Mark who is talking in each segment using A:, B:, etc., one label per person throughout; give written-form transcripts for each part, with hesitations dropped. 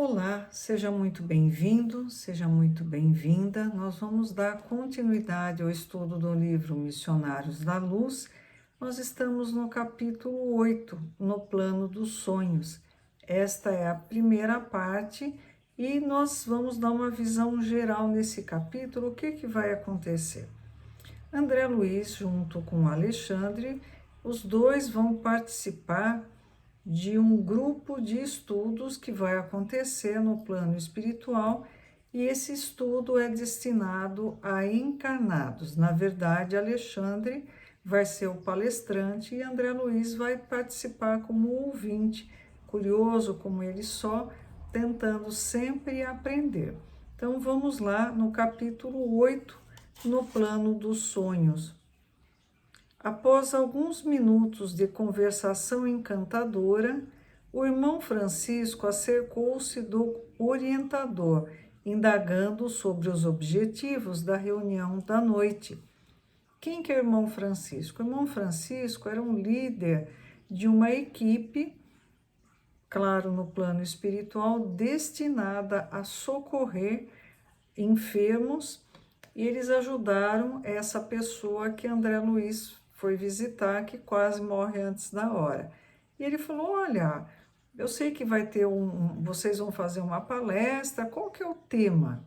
A: Olá, seja muito bem-vindo, seja muito bem-vinda. Nós vamos dar continuidade ao estudo do livro Missionários da Luz. Nós estamos no capítulo 8, no plano dos sonhos. Esta é a primeira parte e nós vamos dar uma visão geral nesse capítulo. O que vai acontecer? André Luiz, junto com Alexandre, os dois vão participar de um grupo de estudos que vai acontecer no plano espiritual, e esse estudo é destinado a encarnados. Na verdade, Alexandre vai ser o palestrante e André Luiz vai participar como ouvinte, curioso como ele só, tentando sempre aprender. Então vamos lá no capítulo 8, no plano dos sonhos. Após alguns minutos de conversação encantadora, o irmão Francisco acercou-se do orientador, indagando sobre os objetivos da reunião da noite. Quem que é o irmão Francisco? O irmão Francisco era um líder de uma equipe, claro, no plano espiritual, destinada a socorrer enfermos, e eles ajudaram essa pessoa que André Luiz foi visitar, que quase morre antes da hora. E ele falou: olha, eu sei que vai ter vocês vão fazer uma palestra, qual que é o tema?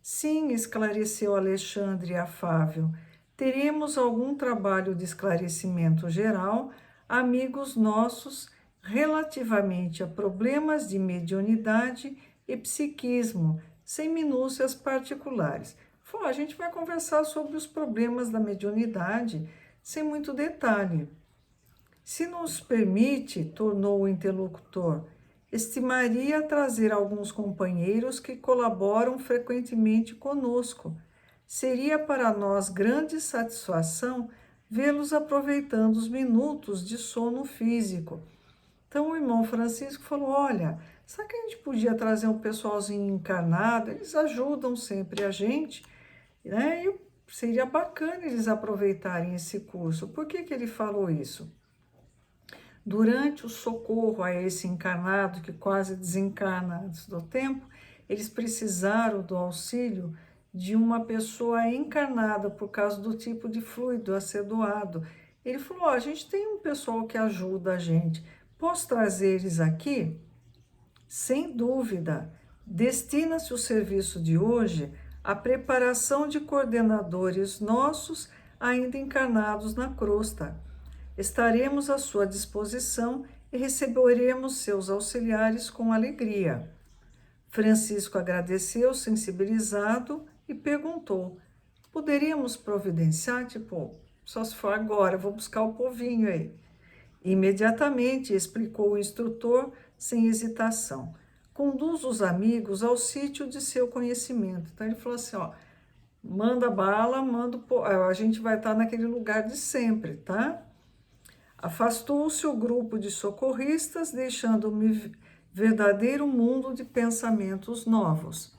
A: Sim, esclareceu Alexandre afável, teremos algum trabalho de esclarecimento geral, amigos nossos, relativamente a problemas de mediunidade e psiquismo, sem minúcias particulares. A gente vai conversar sobre os problemas da mediunidade, sem muito detalhe. Se nos permite, tornou o interlocutor, estimaria trazer alguns companheiros que colaboram frequentemente conosco. Seria para nós grande satisfação vê-los aproveitando os minutos de sono físico. Então o irmão Francisco falou: olha, será que a gente podia trazer um pessoalzinho encarnado? Eles ajudam sempre a gente, né? E seria bacana eles aproveitarem esse curso. Por que ele falou isso? Durante o socorro a esse encarnado que quase desencarna antes do tempo, eles precisaram do auxílio de uma pessoa encarnada por causa do tipo de fluido a ser doado. Ele falou: a gente tem um pessoal que ajuda a gente, posso trazer eles aqui? Sem dúvida, destina-se o serviço de hoje à preparação de coordenadores nossos ainda encarnados na crosta. Estaremos à sua disposição e receberemos seus auxiliares com alegria. Francisco agradeceu, sensibilizado, e perguntou: poderíamos providenciar? Só se for agora, vou buscar o povinho aí. Imediatamente, explicou o instrutor, sem hesitação. Conduz os amigos ao sítio de seu conhecimento. Então ele falou assim: manda bala, a gente vai estar naquele lugar de sempre, tá? Afastou-se o grupo de socorristas, deixando-me verdadeiro mundo de pensamentos novos.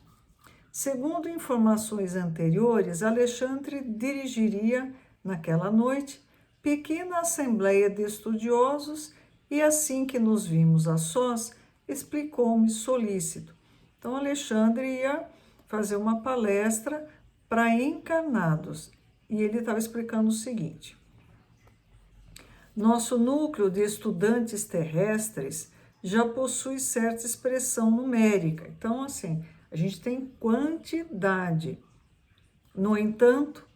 A: Segundo informações anteriores, Alexandre dirigiria, naquela noite, pequena assembleia de estudiosos e, assim que nos vimos a sós, explicou-me solícito. Então, Alexandre ia fazer uma palestra para encarnados e ele estava explicando o seguinte: nosso núcleo de estudantes terrestres já possui certa expressão numérica. Então, assim, a gente tem quantidade. No entanto,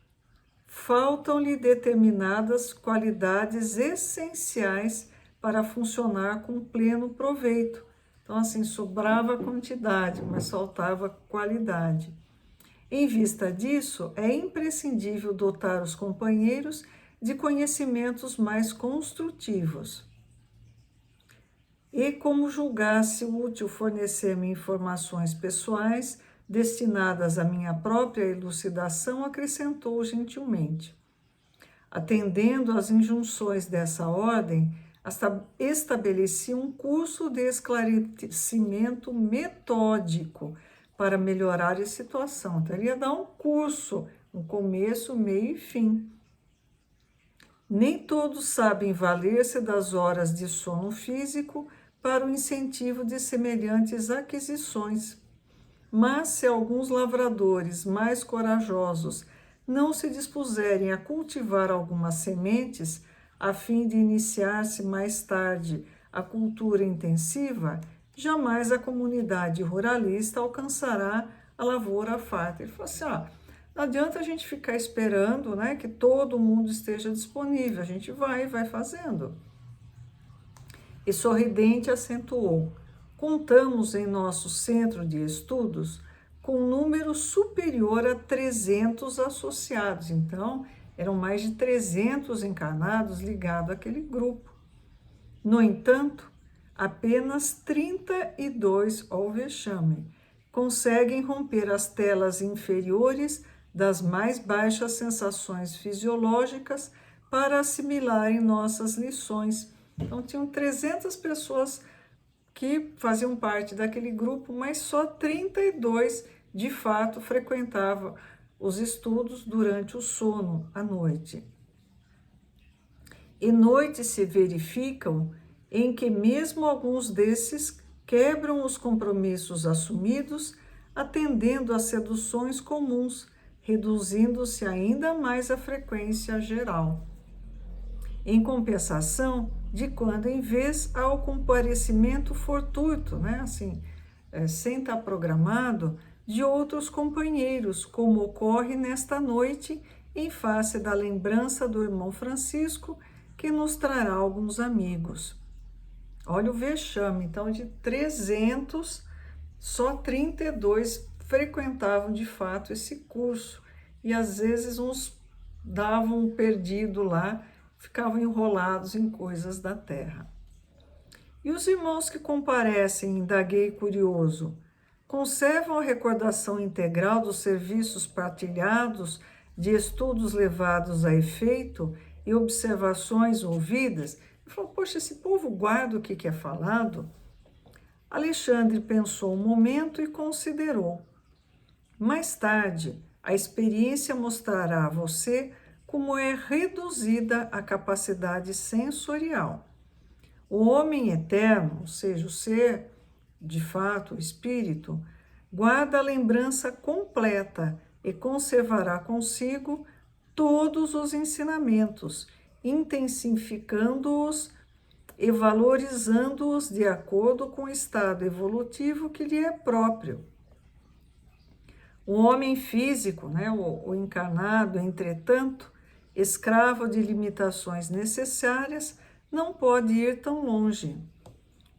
A: faltam-lhe determinadas qualidades essenciais para funcionar com pleno proveito. Então, assim, sobrava quantidade, mas faltava qualidade. Em vista disso, é imprescindível dotar os companheiros de conhecimentos mais construtivos. E como julgasse útil fornecer-me informações pessoais destinadas à minha própria elucidação, acrescentou gentilmente: atendendo às injunções dessa ordem, estabeleci um curso de esclarecimento metódico para melhorar a situação. Então, ele ia dar um curso, um começo, meio e fim. Nem todos sabem valer-se das horas de sono físico para o incentivo de semelhantes aquisições. Mas se alguns lavradores mais corajosos não se dispuserem a cultivar algumas sementes, a fim de iniciar-se mais tarde a cultura intensiva, jamais a comunidade ruralista alcançará a lavoura farta. Ele falou assim, não adianta a gente ficar esperando, né, que todo mundo esteja disponível, a gente vai fazendo. E sorridente acentuou, contamos em nosso centro de estudos com um número superior a 300 associados. Então, eram mais de 300 encarnados ligados àquele grupo. No entanto, apenas 32, ao vexame, conseguem romper as telas inferiores das mais baixas sensações fisiológicas para assimilarem nossas lições. Então, tinham 300 pessoas que faziam parte daquele grupo, mas só 32 de fato frequentavam os estudos durante o sono à noite. E noites se verificam em que mesmo alguns desses quebram os compromissos assumidos, atendendo às seduções comuns, reduzindo-se ainda mais a frequência geral. Em compensação, de quando em vez há o comparecimento fortuito, né? Assim, sem estar programado, de outros companheiros, como ocorre nesta noite, em face da lembrança do irmão Francisco, que nos trará alguns amigos. Olha o vexame, então de 300, só 32 frequentavam de fato esse curso, e às vezes uns davam um perdido lá, ficavam enrolados em coisas da terra. E os irmãos que comparecem, indaguei curioso, conservam a recordação integral dos serviços partilhados, de estudos levados a efeito e observações ouvidas? Ele falou, poxa, esse povo guarda o que é falado? Alexandre pensou um momento e considerou. Mais tarde, a experiência mostrará a você como é reduzida a capacidade sensorial. O homem eterno, ou seja, o ser, de fato, o espírito, guarda a lembrança completa e conservará consigo todos os ensinamentos, intensificando-os e valorizando-os de acordo com o estado evolutivo que lhe é próprio. O homem físico, né, o encarnado, entretanto, escravo de limitações necessárias, não pode ir tão longe.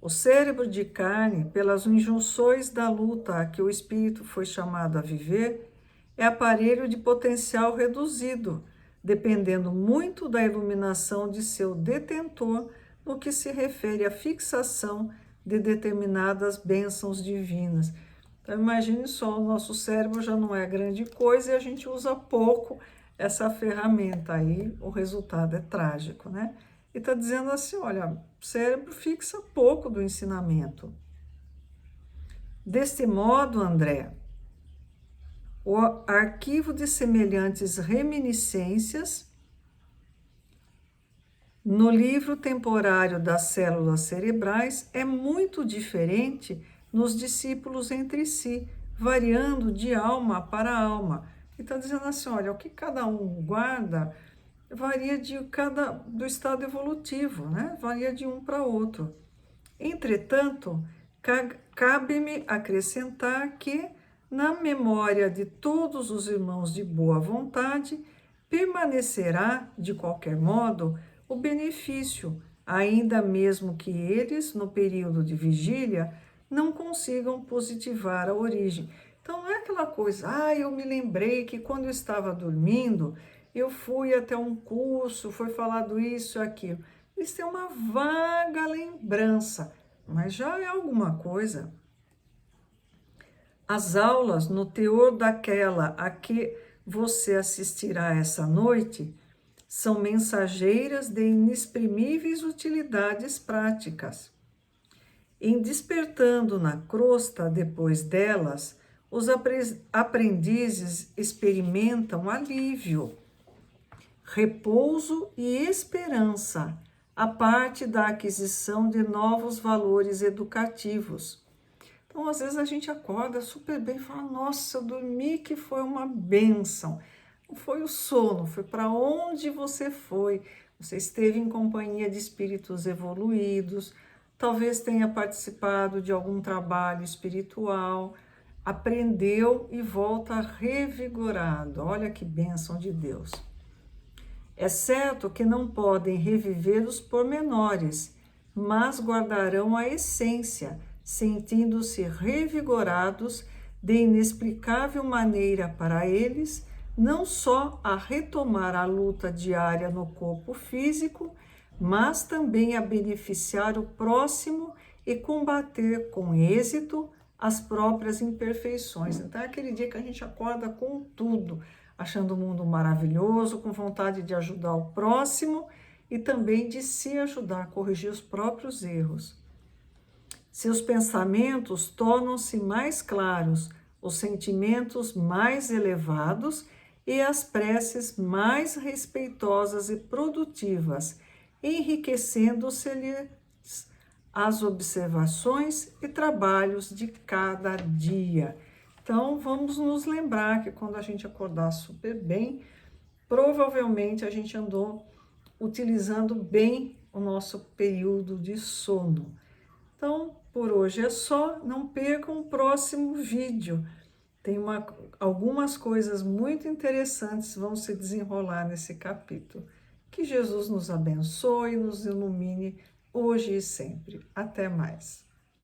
A: O cérebro de carne, pelas injunções da luta a que o espírito foi chamado a viver, é aparelho de potencial reduzido, dependendo muito da iluminação de seu detentor no que se refere à fixação de determinadas bênçãos divinas. Então, imagine só, o nosso cérebro já não é grande coisa e a gente usa pouco essa ferramenta aí, o resultado é trágico, né? E está dizendo assim, olha, o cérebro fixa pouco do ensinamento. Deste modo, André, o arquivo de semelhantes reminiscências no livro temporário das células cerebrais é muito diferente nos discípulos entre si, variando de alma para alma. E está dizendo assim, olha, o que cada um guarda varia do estado evolutivo, né? Varia de um para outro. Entretanto, cabe-me acrescentar que, na memória de todos os irmãos de boa vontade, permanecerá, de qualquer modo, o benefício, ainda mesmo que eles, no período de vigília, não consigam positivar a origem. Então, não é aquela coisa, eu me lembrei que quando eu estava dormindo, eu fui até um curso, foi falado isso e aquilo. Eles têm uma vaga lembrança, mas já é alguma coisa. As aulas, no teor daquela a que você assistirá essa noite, são mensageiras de inexprimíveis utilidades práticas. Em despertando na crosta depois delas, os aprendizes experimentam alívio, repouso e esperança, a parte da aquisição de novos valores educativos. Então, às vezes a gente acorda super bem e fala, nossa, eu dormi que foi uma bênção. Não foi o sono, foi para onde você foi. Você esteve em companhia de espíritos evoluídos, talvez tenha participado de algum trabalho espiritual, aprendeu e volta revigorado. Olha que bênção de Deus. É certo que não podem reviver os pormenores, mas guardarão a essência, sentindo-se revigorados de inexplicável maneira para eles, não só a retomar a luta diária no corpo físico, mas também a beneficiar o próximo e combater com êxito as próprias imperfeições. Então é aquele dia que a gente acorda com tudo, achando o mundo maravilhoso, com vontade de ajudar o próximo e também de se ajudar a corrigir os próprios erros. Seus pensamentos tornam-se mais claros, os sentimentos mais elevados e as preces mais respeitosas e produtivas, enriquecendo-se-lhes as observações e trabalhos de cada dia. Então, vamos nos lembrar que quando a gente acordar super bem, provavelmente a gente andou utilizando bem o nosso período de sono. Então, por hoje é só, não percam o próximo vídeo. Tem algumas coisas muito interessantes vão se desenrolar nesse capítulo. Que Jesus nos abençoe, nos ilumine hoje e sempre. Até mais.